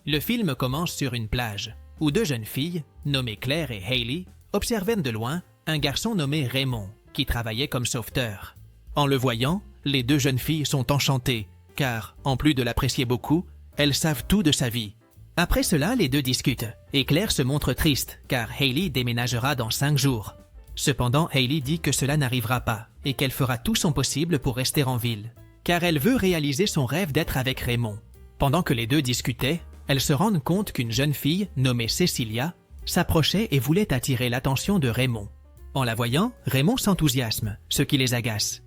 Le film commence sur une plage, où deux jeunes filles, nommées Claire et Hailey, observaient de loin un garçon nommé Raymond, qui travaillait comme sauveteur. En le voyant, les deux jeunes filles sont enchantées, car, en plus de l'apprécier beaucoup, elles savent tout de sa vie. Après cela, les deux discutent, et Claire se montre triste, car Hailey déménagera dans 5 jours. Cependant, Hailey dit que cela n'arrivera pas, et qu'elle fera tout son possible pour rester en ville, car elle veut réaliser son rêve d'être avec Raymond. Pendant que les deux discutaient, elles se rendent compte qu'une jeune fille, nommée Cecilia, s'approchait et voulait attirer l'attention de Raymond. En la voyant, Raymond s'enthousiasme, ce qui les agace.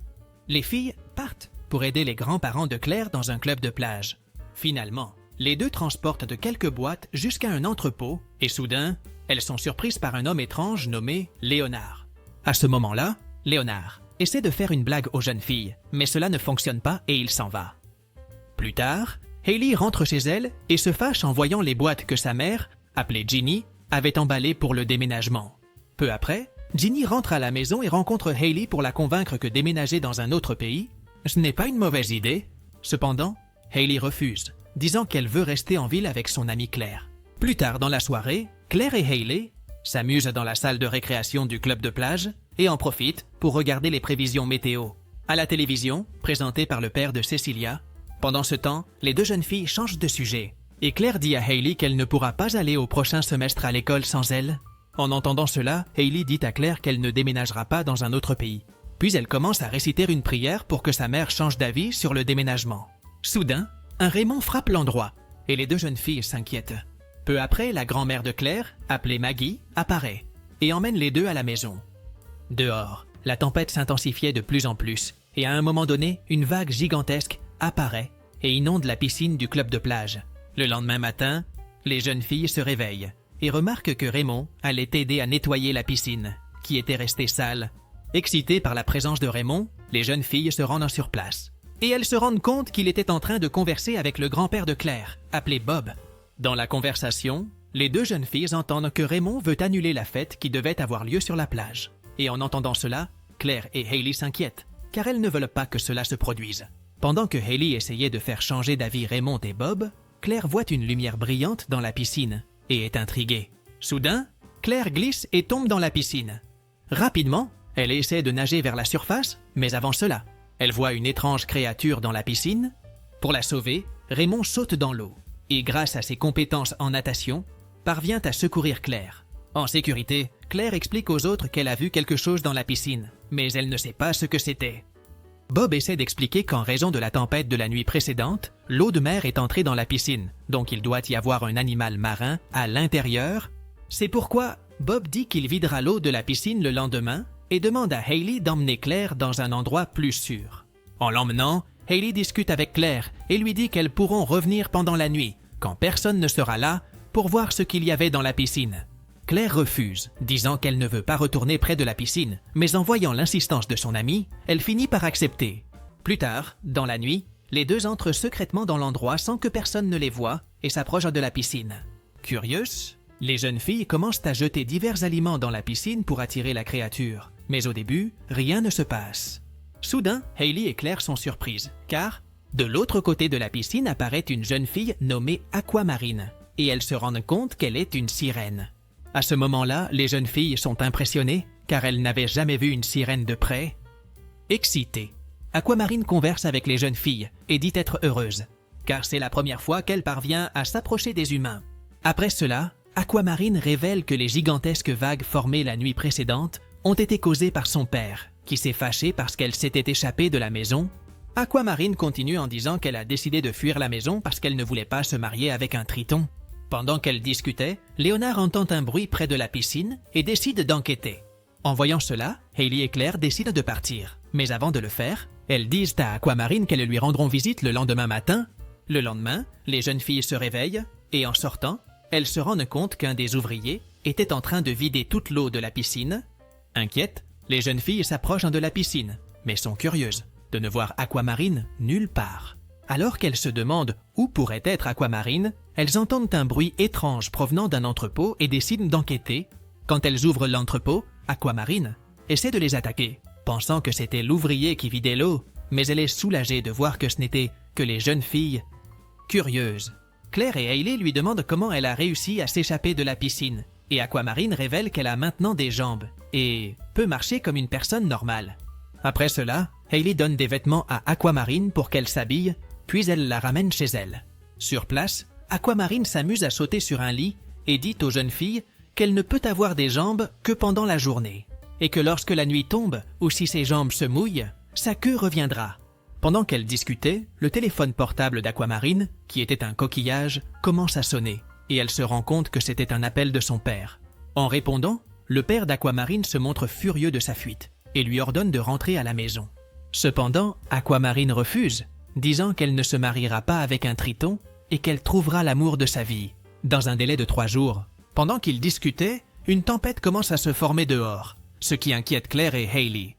Les filles partent pour aider les grands-parents de Claire dans un club de plage. Finalement, les deux transportent de quelques boîtes jusqu'à un entrepôt et soudain, elles sont surprises par un homme étrange nommé Léonard. À ce moment-là, Léonard essaie de faire une blague aux jeunes filles, mais cela ne fonctionne pas et il s'en va. Plus tard, Hailey rentre chez elle et se fâche en voyant les boîtes que sa mère, appelée Ginny, avait emballées pour le déménagement. Peu après, Ginny rentre à la maison et rencontre Hailey pour la convaincre que déménager dans un autre pays, ce n'est pas une mauvaise idée. Cependant, Hailey refuse, disant qu'elle veut rester en ville avec son amie Claire. Plus tard dans la soirée, Claire et Hailey s'amusent dans la salle de récréation du club de plage et en profitent pour regarder les prévisions météo. À la télévision, présentée par le père de Cecilia. Pendant ce temps, les deux jeunes filles changent de sujet et Claire dit à Hailey qu'elle ne pourra pas aller au prochain semestre à l'école sans elle. En entendant cela, Hailey dit à Claire qu'elle ne déménagera pas dans un autre pays. Puis elle commence à réciter une prière pour que sa mère change d'avis sur le déménagement. Soudain, un Raymond frappe l'endroit et les deux jeunes filles s'inquiètent. Peu après, la grand-mère de Claire, appelée Maggie, apparaît et emmène les deux à la maison. Dehors, la tempête s'intensifiait de plus en plus et à un moment donné, une vague gigantesque apparaît et inonde la piscine du club de plage. Le lendemain matin, les jeunes filles se réveillent et remarquent que Raymond allait aider à nettoyer la piscine, qui était restée sale. Excitées par la présence de Raymond, les jeunes filles se rendent sur place. Et elles se rendent compte qu'il était en train de converser avec le grand-père de Claire, appelé Bob. Dans la conversation, les deux jeunes filles entendent que Raymond veut annuler la fête qui devait avoir lieu sur la plage. Et en entendant cela, Claire et Hailey s'inquiètent, car elles ne veulent pas que cela se produise. Pendant que Hailey essayait de faire changer d'avis Raymond et Bob, Claire voit une lumière brillante dans la piscine et est intriguée. Soudain, Claire glisse et tombe dans la piscine. Rapidement, elle essaie de nager vers la surface, mais avant cela, elle voit une étrange créature dans la piscine. Pour la sauver, Raymond saute dans l'eau et grâce à ses compétences en natation, parvient à secourir Claire. En sécurité, Claire explique aux autres qu'elle a vu quelque chose dans la piscine, mais elle ne sait pas ce que c'était. Bob essaie d'expliquer qu'en raison de la tempête de la nuit précédente, l'eau de mer est entrée dans la piscine, donc il doit y avoir un animal marin à l'intérieur. C'est pourquoi Bob dit qu'il videra l'eau de la piscine le lendemain et demande à Hailey d'emmener Claire dans un endroit plus sûr. En l'emmenant, Hailey discute avec Claire et lui dit qu'elles pourront revenir pendant la nuit, quand personne ne sera là, pour voir ce qu'il y avait dans la piscine. Claire refuse, disant qu'elle ne veut pas retourner près de la piscine, mais en voyant l'insistance de son amie, elle finit par accepter. Plus tard, dans la nuit, les deux entrent secrètement dans l'endroit sans que personne ne les voie et s'approchent de la piscine. Curieuses, les jeunes filles commencent à jeter divers aliments dans la piscine pour attirer la créature, mais au début, rien ne se passe. Soudain, Hailey et Claire sont surprises, car, de l'autre côté de la piscine apparaît une jeune fille nommée Aquamarine, et elles se rendent compte qu'elle est une sirène. À ce moment-là, les jeunes filles sont impressionnées, car elles n'avaient jamais vu une sirène de près. Excitée, Aquamarine converse avec les jeunes filles et dit être heureuse, car c'est la première fois qu'elle parvient à s'approcher des humains. Après cela, Aquamarine révèle que les gigantesques vagues formées la nuit précédente ont été causées par son père, qui s'est fâché parce qu'elle s'était échappée de la maison. Aquamarine continue en disant qu'elle a décidé de fuir la maison parce qu'elle ne voulait pas se marier avec un triton. Pendant qu'elle discutait, Léonard entend un bruit près de la piscine et décide d'enquêter. En voyant cela, Hailey et Claire décident de partir. Mais avant de le faire, elles disent à Aquamarine qu'elles lui rendront visite le lendemain matin. Le lendemain, les jeunes filles se réveillent et en sortant, elles se rendent compte qu'un des ouvriers était en train de vider toute l'eau de la piscine. Inquiètes, les jeunes filles s'approchent de la piscine, mais sont curieuses de ne voir Aquamarine nulle part. Alors qu'elles se demandent où pourrait être Aquamarine, elles entendent un bruit étrange provenant d'un entrepôt et décident d'enquêter. Quand elles ouvrent l'entrepôt, Aquamarine essaie de les attaquer, pensant que c'était l'ouvrier qui vidait l'eau, mais elle est soulagée de voir que ce n'était que les jeunes filles. Curieuses, Claire et Hailey lui demandent comment elle a réussi à s'échapper de la piscine, et Aquamarine révèle qu'elle a maintenant des jambes et peut marcher comme une personne normale. Après cela, Hailey donne des vêtements à Aquamarine pour qu'elle s'habille, puis elle la ramène chez elle. Sur place, Aquamarine s'amuse à sauter sur un lit et dit aux jeunes filles qu'elle ne peut avoir des jambes que pendant la journée, et que lorsque la nuit tombe ou si ses jambes se mouillent, sa queue reviendra. Pendant qu'elle discutait, le téléphone portable d'Aquamarine, qui était un coquillage, commence à sonner, et elle se rend compte que c'était un appel de son père. En répondant, le père d'Aquamarine se montre furieux de sa fuite et lui ordonne de rentrer à la maison. Cependant, Aquamarine refuse, disant qu'elle ne se mariera pas avec un triton et qu'elle trouvera l'amour de sa vie, dans un délai de 3 jours. Pendant qu'ils discutaient, une tempête commence à se former dehors, ce qui inquiète Claire et Hailey.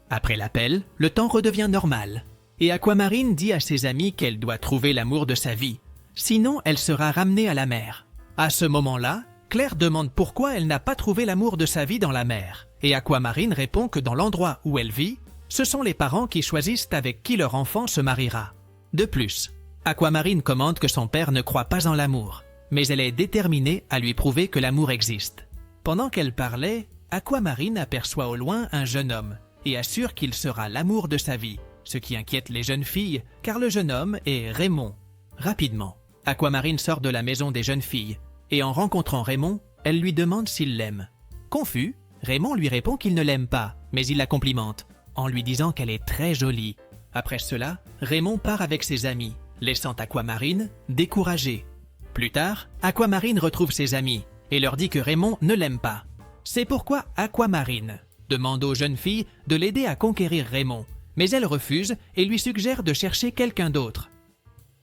Après l'appel, le temps redevient normal, et Aquamarine dit à ses amis qu'elle doit trouver l'amour de sa vie, sinon elle sera ramenée à la mer. À ce moment-là, Claire demande pourquoi elle n'a pas trouvé l'amour de sa vie dans la mer, et Aquamarine répond que dans l'endroit où elle vit, ce sont les parents qui choisissent avec qui leur enfant se mariera. De plus, Aquamarine commente que son père ne croit pas en l'amour, mais elle est déterminée à lui prouver que l'amour existe. Pendant qu'elle parlait, Aquamarine aperçoit au loin un jeune homme et assure qu'il sera l'amour de sa vie, ce qui inquiète les jeunes filles, car le jeune homme est Raymond. Rapidement, Aquamarine sort de la maison des jeunes filles, et en rencontrant Raymond, elle lui demande s'il l'aime. Confus, Raymond lui répond qu'il ne l'aime pas, mais il la complimente, en lui disant qu'elle est très jolie. Après cela, Raymond part avec ses amis, laissant Aquamarine découragée. Plus tard, Aquamarine retrouve ses amis et leur dit que Raymond ne l'aime pas. C'est pourquoi Aquamarine demande aux jeunes filles de l'aider à conquérir Raymond, mais elles refusent et lui suggèrent de chercher quelqu'un d'autre.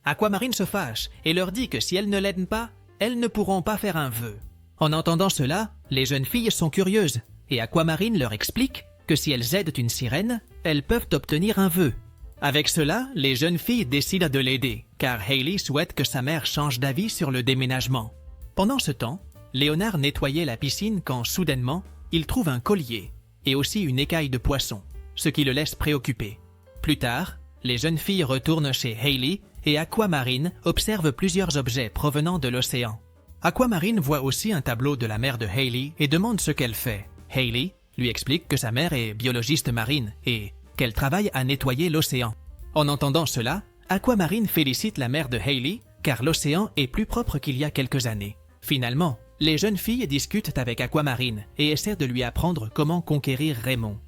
Aquamarine se fâche et leur dit que si elles ne l'aident pas, elles ne pourront pas faire un vœu. En entendant cela, les jeunes filles sont curieuses et Aquamarine leur explique que si elles aident une sirène, elles peuvent obtenir un vœu. Avec cela, les jeunes filles décident de l'aider, car Hailey souhaite que sa mère change d'avis sur le déménagement. Pendant ce temps, Léonard nettoyait la piscine quand, soudainement, il trouve un collier et aussi une écaille de poisson, ce qui le laisse préoccupé. Plus tard, les jeunes filles retournent chez Hailey et Aquamarine observe plusieurs objets provenant de l'océan. Aquamarine voit aussi un tableau de la mère de Hailey et demande ce qu'elle fait. Hailey lui explique que sa mère est biologiste marine et qu'elle travaille à nettoyer l'océan. En entendant cela, Aquamarine félicite la mère de Hailey car l'océan est plus propre qu'il y a quelques années. Finalement, les jeunes filles discutent avec Aquamarine et essaient de lui apprendre comment conquérir Raymond.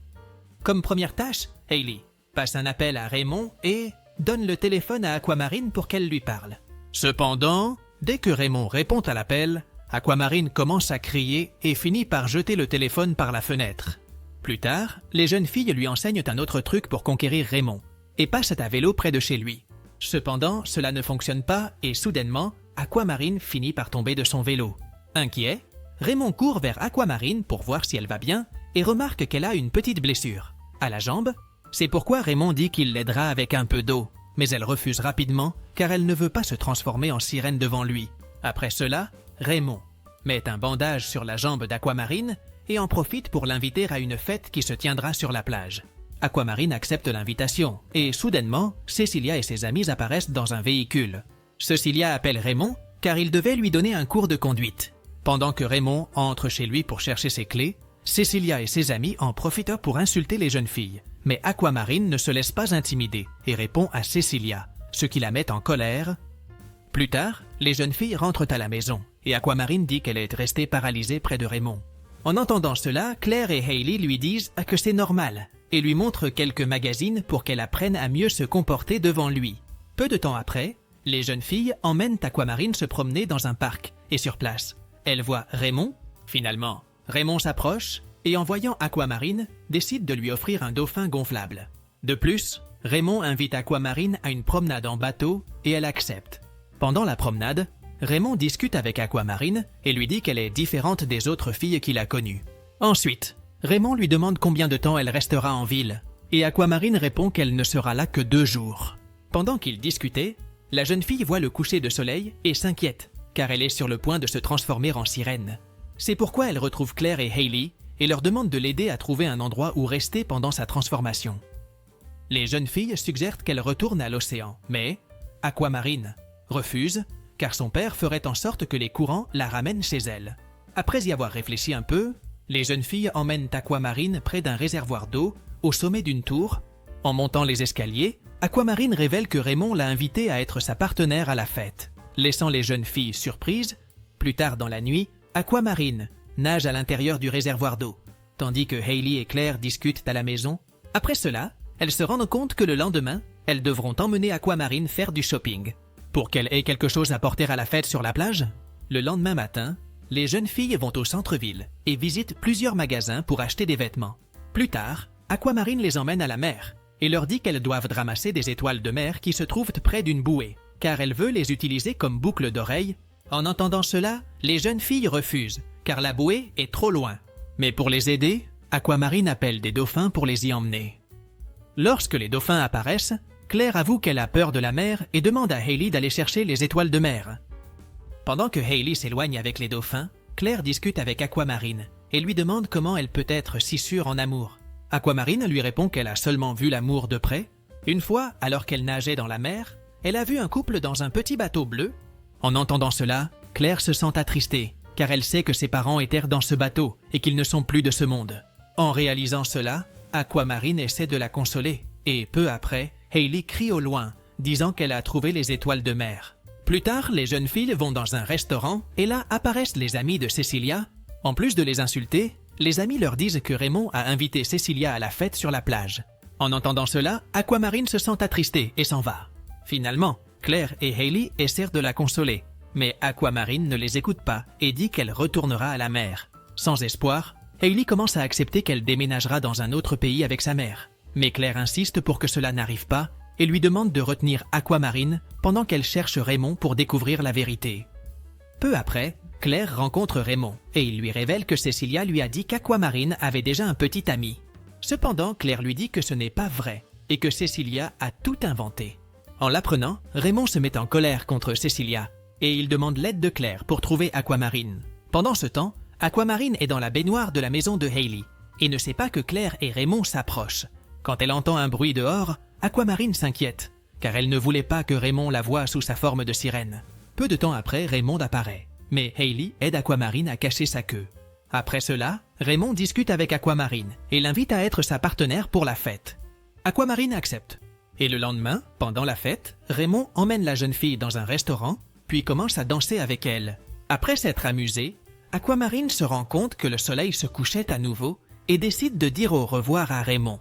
Comme première tâche, Hailey passe un appel à Raymond et donne le téléphone à Aquamarine pour qu'elle lui parle. Cependant, dès que Raymond répond à l'appel, Aquamarine commence à crier et finit par jeter le téléphone par la fenêtre. Plus tard, les jeunes filles lui enseignent un autre truc pour conquérir Raymond et passent à vélo près de chez lui. Cependant, cela ne fonctionne pas et soudainement, Aquamarine finit par tomber de son vélo. Inquiet, Raymond court vers Aquamarine pour voir si elle va bien et remarque qu'elle a une petite blessure à la jambe. C'est pourquoi Raymond dit qu'il l'aidera avec un peu d'eau, mais elle refuse rapidement car elle ne veut pas se transformer en sirène devant lui. Après cela, Raymond met un bandage sur la jambe d'Aquamarine et en profite pour l'inviter à une fête qui se tiendra sur la plage. Aquamarine accepte l'invitation et soudainement, Cecilia et ses amis apparaissent dans un véhicule. Cecilia appelle Raymond car il devait lui donner un cours de conduite. Pendant que Raymond entre chez lui pour chercher ses clés, Cecilia et ses amis en profitent pour insulter les jeunes filles. Mais Aquamarine ne se laisse pas intimider et répond à Cecilia, ce qui la met en colère. Plus tard, les jeunes filles rentrent à la maison et Aquamarine dit qu'elle est restée paralysée près de Raymond. En entendant cela, Claire et Hailey lui disent que c'est normal et lui montrent quelques magazines pour qu'elle apprenne à mieux se comporter devant lui. Peu de temps après, les jeunes filles emmènent Aquamarine se promener dans un parc et sur place, elle voit Raymond. Finalement, Raymond s'approche et en voyant Aquamarine, décide de lui offrir un dauphin gonflable. De plus, Raymond invite Aquamarine à une promenade en bateau et elle accepte. Pendant la promenade, Raymond discute avec Aquamarine et lui dit qu'elle est différente des autres filles qu'il a connues. Ensuite, Raymond lui demande combien de temps elle restera en ville et Aquamarine répond qu'elle ne sera là que 2 jours. Pendant qu'ils discutaient, la jeune fille voit le coucher de soleil et s'inquiète car elle est sur le point de se transformer en sirène. C'est pourquoi elle retrouve Claire et Hailey et leur demande de l'aider à trouver un endroit où rester pendant sa transformation. Les jeunes filles suggèrent qu'elle retourne à l'océan, mais Aquamarine refuse car son père ferait en sorte que les courants la ramènent chez elle. Après y avoir réfléchi un peu, les jeunes filles emmènent Aquamarine près d'un réservoir d'eau, au sommet d'une tour. En montant les escaliers, Aquamarine révèle que Raymond l'a invitée à être sa partenaire à la fête, laissant les jeunes filles surprises. Plus tard dans la nuit, Aquamarine nage à l'intérieur du réservoir d'eau, tandis que Hailey et Claire discutent à la maison. Après cela, elles se rendent compte que le lendemain, elles devront emmener Aquamarine faire du shopping. Pour qu'elle ait quelque chose à porter à la fête sur la plage, le lendemain matin, les jeunes filles vont au centre-ville et visitent plusieurs magasins pour acheter des vêtements. Plus tard, Aquamarine les emmène à la mer et leur dit qu'elles doivent ramasser des étoiles de mer qui se trouvent près d'une bouée, car elle veut les utiliser comme boucles d'oreilles. En entendant cela, les jeunes filles refusent, car la bouée est trop loin. Mais pour les aider, Aquamarine appelle des dauphins pour les y emmener. Lorsque les dauphins apparaissent, Claire avoue qu'elle a peur de la mer et demande à Hailey d'aller chercher les étoiles de mer. Pendant que Hailey s'éloigne avec les dauphins, Claire discute avec Aquamarine et lui demande comment elle peut être si sûre en amour. Aquamarine lui répond qu'elle a seulement vu l'amour de près. Une fois, alors qu'elle nageait dans la mer, elle a vu un couple dans un petit bateau bleu. En entendant cela, Claire se sent attristée, car elle sait que ses parents étaient dans ce bateau et qu'ils ne sont plus de ce monde. En réalisant cela, Aquamarine essaie de la consoler, et peu après, Hailey crie au loin, disant qu'elle a trouvé les étoiles de mer. Plus tard, les jeunes filles vont dans un restaurant, et là apparaissent les amis de Cecilia. En plus de les insulter, les amis leur disent que Raymond a invité Cecilia à la fête sur la plage. En entendant cela, Aquamarine se sent attristée et s'en va. Finalement, Claire et Hailey essaient de la consoler, mais Aquamarine ne les écoute pas et dit qu'elle retournera à la mer. Sans espoir, Hailey commence à accepter qu'elle déménagera dans un autre pays avec sa mère. Mais Claire insiste pour que cela n'arrive pas et lui demande de retenir Aquamarine pendant qu'elle cherche Raymond pour découvrir la vérité. Peu après, Claire rencontre Raymond et il lui révèle que Cecilia lui a dit qu'Aquamarine avait déjà un petit ami. Cependant, Claire lui dit que ce n'est pas vrai et que Cecilia a tout inventé. En l'apprenant, Raymond se met en colère contre Cecilia et il demande l'aide de Claire pour trouver Aquamarine. Pendant ce temps, Aquamarine est dans la baignoire de la maison de Hailey et ne sait pas que Claire et Raymond s'approchent. Quand elle entend un bruit dehors, Aquamarine s'inquiète, car elle ne voulait pas que Raymond la voie sous sa forme de sirène. Peu de temps après, Raymond apparaît, mais Hailey aide Aquamarine à cacher sa queue. Après cela, Raymond discute avec Aquamarine et l'invite à être sa partenaire pour la fête. Aquamarine accepte. Et le lendemain, pendant la fête, Raymond emmène la jeune fille dans un restaurant, puis commence à danser avec elle. Après s'être amusé, Aquamarine se rend compte que le soleil se couchait à nouveau et décide de dire au revoir à Raymond.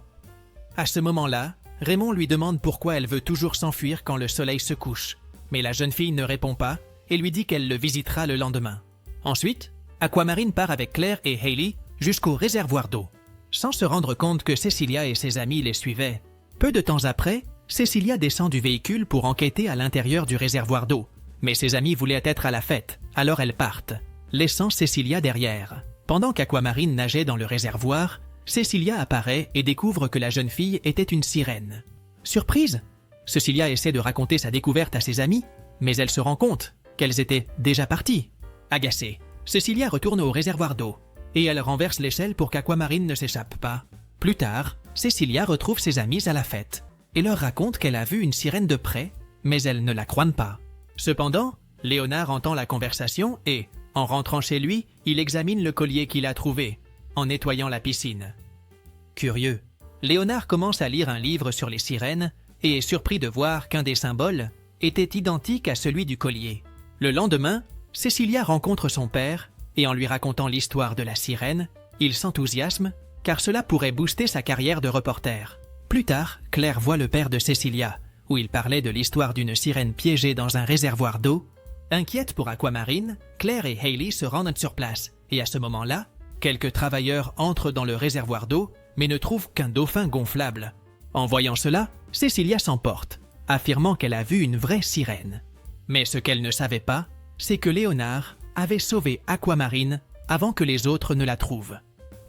À ce moment-là, Raymond lui demande pourquoi elle veut toujours s'enfuir quand le soleil se couche, mais la jeune fille ne répond pas et lui dit qu'elle le visitera le lendemain. Ensuite, Aquamarine part avec Claire et Hailey jusqu'au réservoir d'eau, sans se rendre compte que Cecilia et ses amis les suivaient. Peu de temps après, Cecilia descend du véhicule pour enquêter à l'intérieur du réservoir d'eau, mais ses amis voulaient être à la fête, alors elles partent, laissant Cecilia derrière. Pendant qu'Aquamarine nageait dans le réservoir, Cecilia apparaît et découvre que la jeune fille était une sirène. Surprise, Cecilia essaie de raconter sa découverte à ses amis, mais elle se rend compte qu'elles étaient déjà parties. Agacée, Cecilia retourne au réservoir d'eau et elle renverse l'échelle pour qu'Aquamarine ne s'échappe pas. Plus tard, Cecilia retrouve ses amis à la fête et leur raconte qu'elle a vu une sirène de près, mais elles ne la croient pas. Cependant, Léonard entend la conversation et, en rentrant chez lui, il examine le collier qu'il a trouvé, en nettoyant la piscine. Curieux, Léonard commence à lire un livre sur les sirènes et est surpris de voir qu'un des symboles était identique à celui du collier. Le lendemain, Cecilia rencontre son père et en lui racontant l'histoire de la sirène, il s'enthousiasme car cela pourrait booster sa carrière de reporter. Plus tard, Claire voit le père de Cecilia, où il parlait de l'histoire d'une sirène piégée dans un réservoir d'eau. Inquiète pour Aquamarine, Claire et Hailey se rendent sur place et à ce moment-là, quelques travailleurs entrent dans le réservoir d'eau mais ne trouvent qu'un dauphin gonflable. En voyant cela, Cecilia s'emporte, affirmant qu'elle a vu une vraie sirène. Mais ce qu'elle ne savait pas, c'est que Léonard avait sauvé Aquamarine avant que les autres ne la trouvent.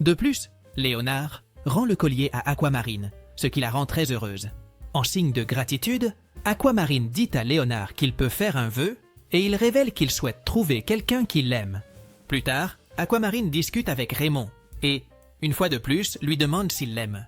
De plus, Léonard rend le collier à Aquamarine, ce qui la rend très heureuse. En signe de gratitude, Aquamarine dit à Léonard qu'il peut faire un vœu et il révèle qu'il souhaite trouver quelqu'un qui l'aime. Plus tard, Aquamarine discute avec Raymond et, une fois de plus, lui demande s'il l'aime.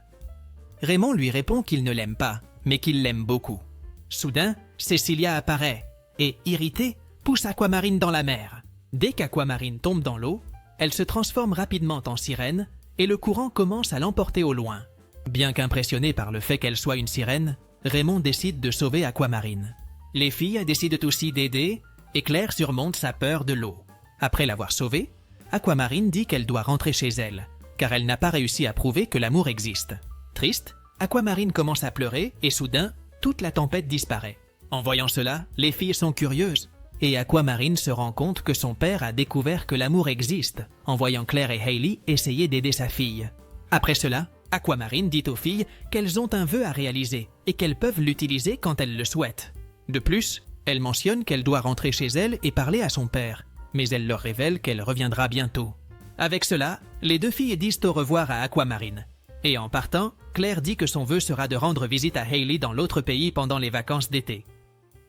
Raymond lui répond qu'il ne l'aime pas, mais qu'il l'aime beaucoup. Soudain, Cecilia apparaît et, irritée, pousse Aquamarine dans la mer. Dès qu'Aquamarine tombe dans l'eau, elle se transforme rapidement en sirène et le courant commence à l'emporter au loin. Bien qu'impressionné par le fait qu'elle soit une sirène, Raymond décide de sauver Aquamarine. Les filles décident aussi d'aider et Claire surmonte sa peur de l'eau. Après l'avoir sauvée, Aquamarine dit qu'elle doit rentrer chez elle, car elle n'a pas réussi à prouver que l'amour existe. Triste, Aquamarine commence à pleurer et soudain, toute la tempête disparaît. En voyant cela, les filles sont curieuses et Aquamarine se rend compte que son père a découvert que l'amour existe en voyant Claire et Hayley essayer d'aider sa fille. Après cela, Aquamarine dit aux filles qu'elles ont un vœu à réaliser et qu'elles peuvent l'utiliser quand elles le souhaitent. De plus, elle mentionne qu'elle doit rentrer chez elle et parler à son père, mais elle leur révèle qu'elle reviendra bientôt. Avec cela, les deux filles disent au revoir à Aquamarine. Et en partant, Claire dit que son vœu sera de rendre visite à Hayley dans l'autre pays pendant les vacances d'été.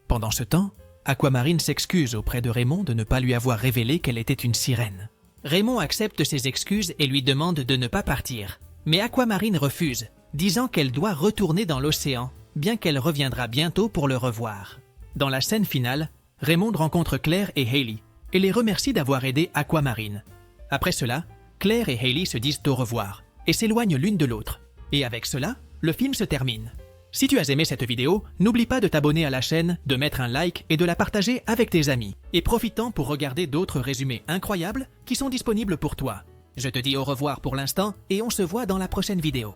Pendant ce temps, Aquamarine s'excuse auprès de Raymond de ne pas lui avoir révélé qu'elle était une sirène. Raymond accepte ses excuses et lui demande de ne pas partir. Mais Aquamarine refuse, disant qu'elle doit retourner dans l'océan, bien qu'elle reviendra bientôt pour le revoir. Dans la scène finale, Raymond rencontre Claire et Hayley et les remercie d'avoir aidé Aquamarine. Après cela, Claire et Hayley se disent au revoir et s'éloignent l'une de l'autre. Et avec cela, le film se termine. Si tu as aimé cette vidéo, n'oublie pas de t'abonner à la chaîne, de mettre un like et de la partager avec tes amis. Et profite-en pour regarder d'autres résumés incroyables qui sont disponibles pour toi. Je te dis au revoir pour l'instant et on se voit dans la prochaine vidéo.